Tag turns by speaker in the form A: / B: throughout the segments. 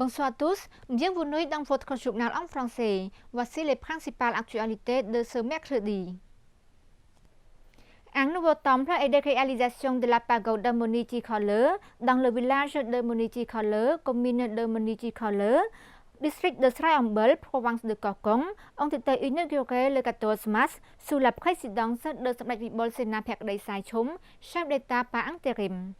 A: Bonsoir à tous, bienvenue dans votre journal en français. Voici les principales actualités de ce mercredi. Un nouveau temple et des réalisations de la pagode de Monichicolor dans le village de Monichicolor, commune de Monichicolor, district de Sraiambel, province de Kokong, ont été inaugurés le 14 mars sous la présidence de Samdech Vibol Sena Phekdei Saichum, chef d'État par intérim.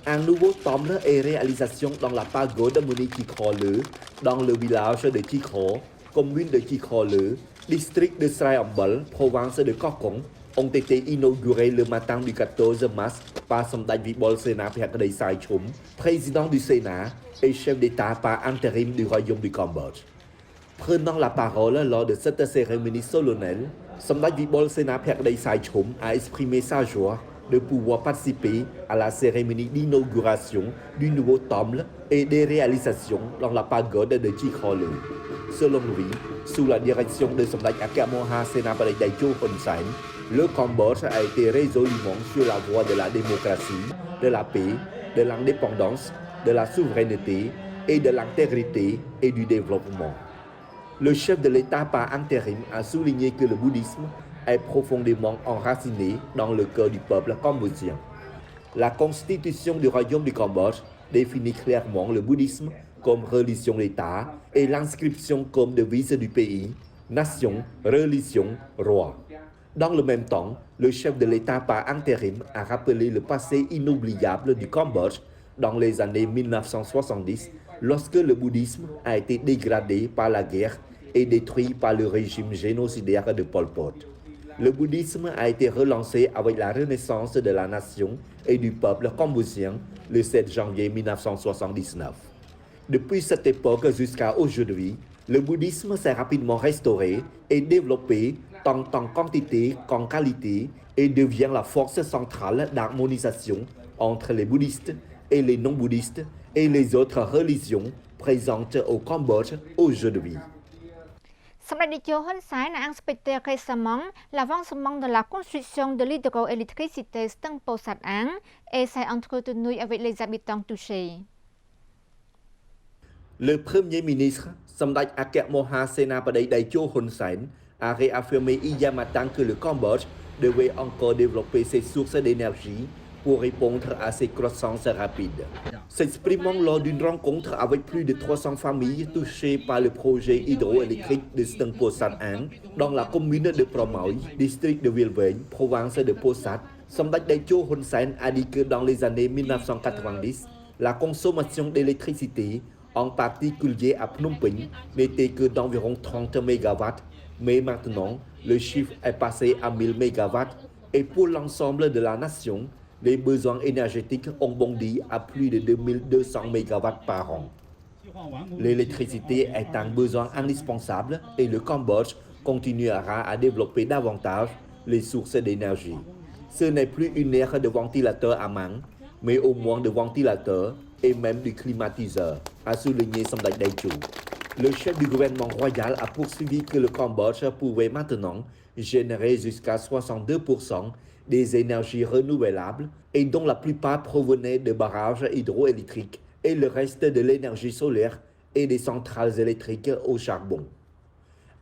B: Un nouveau temple et réalisation dans la pagode Monichicolor, dans le village de Chikho, commune de Chikhole, district de Sraiambel, province de Kokong, ont été inaugurés le matin du 14 mars par Samdech Vibol Sena Phekdei Saichum, président du Sénat et chef d'État par intérim du Royaume du Cambodge. Prenant la parole lors de cette cérémonie solennelle, Samdech Vibol Sena Phekdei Saichum a exprimé sa joie de pouvoir participer à la cérémonie d'inauguration du nouveau temple et des réalisations dans la pagode de Chikhole. Selon lui, sous la direction de Samdech Akyamoha Senapati Daicho Hun Sen, le Cambodge a été résolument sur la voie de la démocratie, de la paix, de l'indépendance, de la souveraineté et de l'intégrité et du développement. Le chef de l'État par intérim a souligné que le bouddhisme est profondément enraciné dans le cœur du peuple cambodgien. La constitution du Royaume du Cambodge définit clairement le bouddhisme comme religion d'État et l'inscription comme devise du pays, nation, religion, roi. Dans le même temps, le chef de l'État par intérim a rappelé le passé inoubliable du Cambodge dans les années 1970, lorsque le bouddhisme a été dégradé par la guerre et détruit par le régime génocidaire de Pol Pot. Le bouddhisme a été relancé avec la renaissance de la nation et du peuple cambodgien le 7 janvier 1979. Depuis cette époque jusqu'à aujourd'hui, le bouddhisme s'est rapidement restauré et développé tant en quantité qu'en qualité et devient la force centrale d'harmonisation entre les bouddhistes et les non-bouddhistes et les autres religions présentes au Cambodge aujourd'hui.
A: Samdech Daicho Hun Sen a inspecté récemment l'avancement de la construction de l'hydroélectricité Steng Posat Ang et s'est entretenu avec les habitants touchés.
B: Le Premier ministre Samdech Akyamoha Senapati Daicho Hun Sen a réaffirmé hier matin que le Cambodge devait encore développer ses sources d'énergie pour répondre à ces croissances rapides. S'exprimant lors d'une rencontre avec plus de 300 familles touchées par le projet hydroélectrique de Steng Posat Ang dans la commune de Promoy, district de Ville Veng, province de Posat, Samdech Daicho Hun Sen a dit que dans les années 1990, la consommation d'électricité, en particulier à Phnom Penh, n'était que d'environ 30 MW, mais maintenant, le chiffre est passé à 1000 MW et pour l'ensemble de la nation, les besoins énergétiques ont bondi à plus de 2200 MW par an. L'électricité est un besoin indispensable et le Cambodge continuera à développer davantage les sources d'énergie. Ce n'est plus une ère de ventilateurs à main, mais au moins de ventilateurs et même du climatiseur, a souligné Samdech Daicho. Le chef du gouvernement royal a poursuivi que le Cambodge pouvait maintenant générer jusqu'à 62% des énergies renouvelables et dont la plupart provenaient de barrages hydroélectriques et le reste de l'énergie solaire et des centrales électriques au charbon.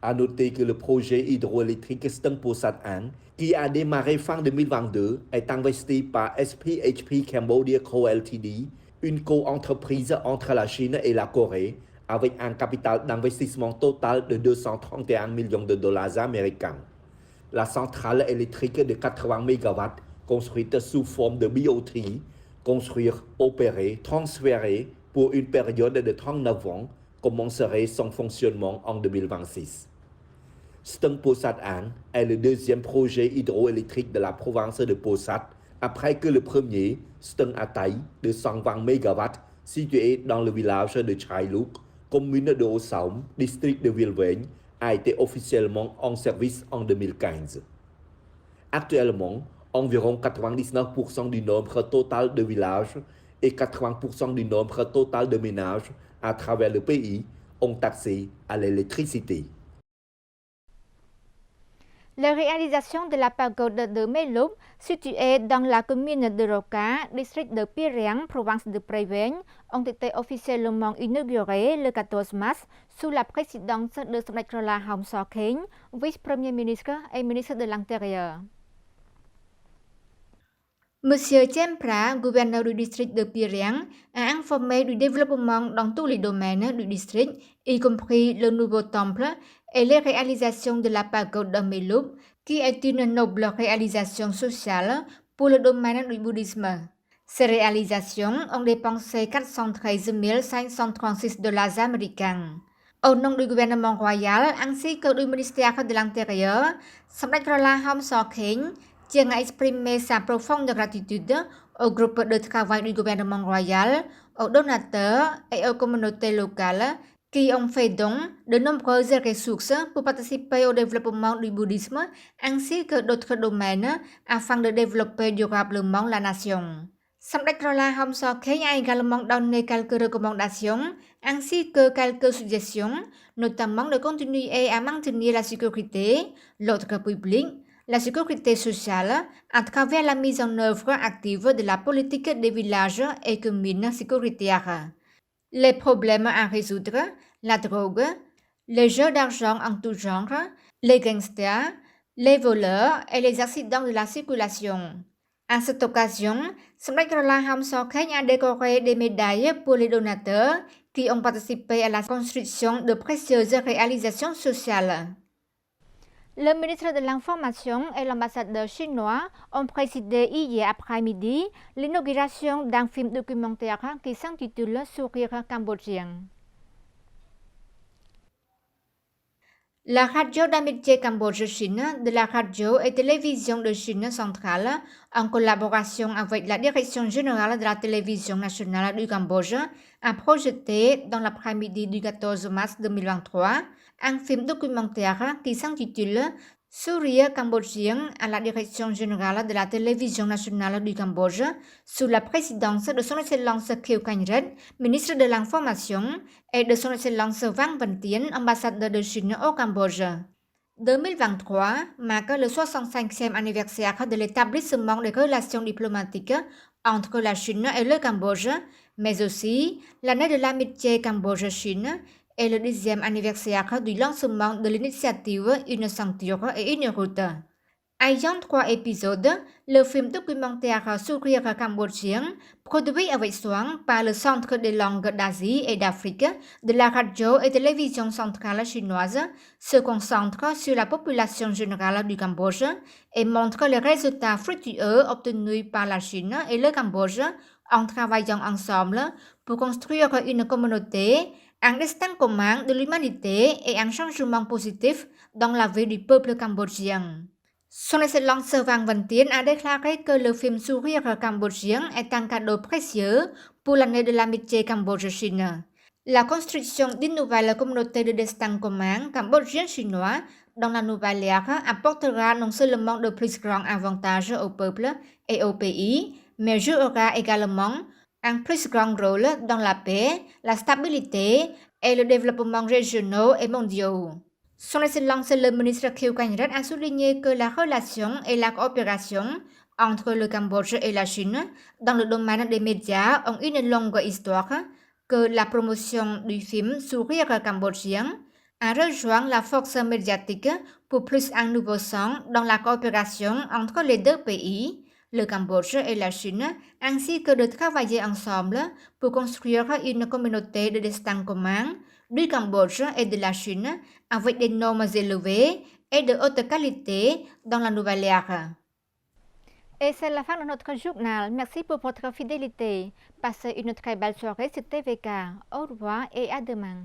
B: À noter que le projet hydroélectrique Steng Posat Ang, qui a démarré fin 2022, est investi par SPHP Cambodia Co Ltd, une co-entreprise entre la Chine et la Corée, avec un capital d'investissement total de 231 millions de dollars américains. La centrale électrique de 80 MW, construite sous forme de BOT, construire, opérer, transférer pour une période de 39 ans, commencerait son fonctionnement en 2026. Steng Posat Ang est le deuxième projet hydroélectrique de la province de Posat, après que le premier, Steng Atai, de 120 MW, situé dans le village de Chai Luk, commune de Ho Saom, district de Ville Veng, a été officiellement en service en 2015. Actuellement, environ 99% du nombre total de villages et 80% du nombre total de ménages à travers le pays ont accès à l'électricité.
A: La réalisation de la pagode de Melup, située dans la commune de Roca, district de Piriang, province de Préveigne, ont été officiellement inaugurées le 14 mars sous la présidence de Srettkrollah Hom Sokheing, vice-premier ministre et ministre de l'Intérieur. Monsieur Chempra, gouverneur du district de Piriang, a informé du développement dans tous les domaines du district, y compris le nouveau temple et les réalisations de la pagode de Melup, qui est une noble réalisation sociale pour le domaine du bouddhisme. Ces réalisations ont dépensé 413 536 dollars américains. Au nom du gouvernement royal ainsi que du ministère de l'Intérieur, Srettkrollah Hom Sokheing tient à exprimer sa profonde gratitude au groupe de travail du gouvernement royal, aux donateurs et aux communautés locales qui ont fait don de nombreuses ressources pour participer au développement du bouddhisme ainsi que d'autres domaines afin de développer durablement la nation. Srettkrollah Hom Sokheing a également donné quelques recommandations ainsi que quelques suggestions, notamment de continuer à maintenir la sécurité, l'ordre public, la sécurité sociale à travers la mise en œuvre active de la politique des villages et communes sécuritaires. Les problèmes à résoudre, la drogue, les jeux d'argent en tout genre, les gangsters, les voleurs et les accidents de la circulation. À cette occasion, Srettkrollah Hom Sokheing a décoré des médailles pour les donateurs qui ont participé à la construction de précieuses réalisations sociales. Le ministre de l'Information et l'ambassadeur chinois ont présidé hier après-midi l'inauguration d'un film documentaire qui s'intitule Sourire cambodgien. La radio d'amitié Cambodge-Chine de la radio et télévision de Chine centrale, en collaboration avec la Direction générale de la télévision nationale du Cambodge, a projeté dans l'après-midi du 14 mars 2023 un film documentaire qui s'intitule Sourire cambodgien à la Direction générale de la télévision nationale du Cambodge, sous la présidence de son Excellence Khieu Khanh Ret, ministre de l'Information, et de son Excellence Vang Văn Tien, ambassadeur de Chine au Cambodge. 2023 marque le 65e anniversaire de l'établissement des relations diplomatiques entre la Chine et le Cambodge, mais aussi l'année de l'amitié Cambodge-Chine et le 10e anniversaire du lancement de l'initiative Une ceinture et une route. Ayant 3 épisodes, le film documentaire Sourire cambodgien, produit avec soin par le Centre des langues d'Asie et d'Afrique de la radio et télévision centrale chinoise, se concentre sur la population générale du Cambodge et montre les résultats fructueux obtenus par la Chine et le Cambodge en travaillant ensemble pour construire une communauté, un destin commun de l'humanité et un changement positif dans la vie du peuple cambodgien. Son Excellence Vang Văn Tien a déclaré que le film Sourire cambodgien est un cadeau précieux pour l'année de l'amitié Cambodge-Chine. La construction d'une nouvelle communauté de destin commun cambodgien-chinois dans la nouvelle ère apportera non seulement de plus grands avantages au peuple et au pays, mais jouera également un plus grand rôle dans la paix, la stabilité et le développement régionaux et mondiaux. Son Excellence le ministre Khieu Khanh Ret a souligné que la relation et la coopération entre le Cambodge et la Chine dans le domaine des médias ont une longue histoire, que la promotion du film Sourire cambodgien a rejoint la force médiatique pour plus un nouveau sang dans la coopération entre les deux pays, le Cambodge et la Chine, ainsi que de travailler ensemble pour construire une communauté de destin commun du Cambodge et de la Chine avec des normes élevées et de haute qualité dans la nouvelle ère. Et c'est la fin de notre journal. Merci pour votre fidélité. Passez une très belle soirée sur TVK. Au revoir et à demain.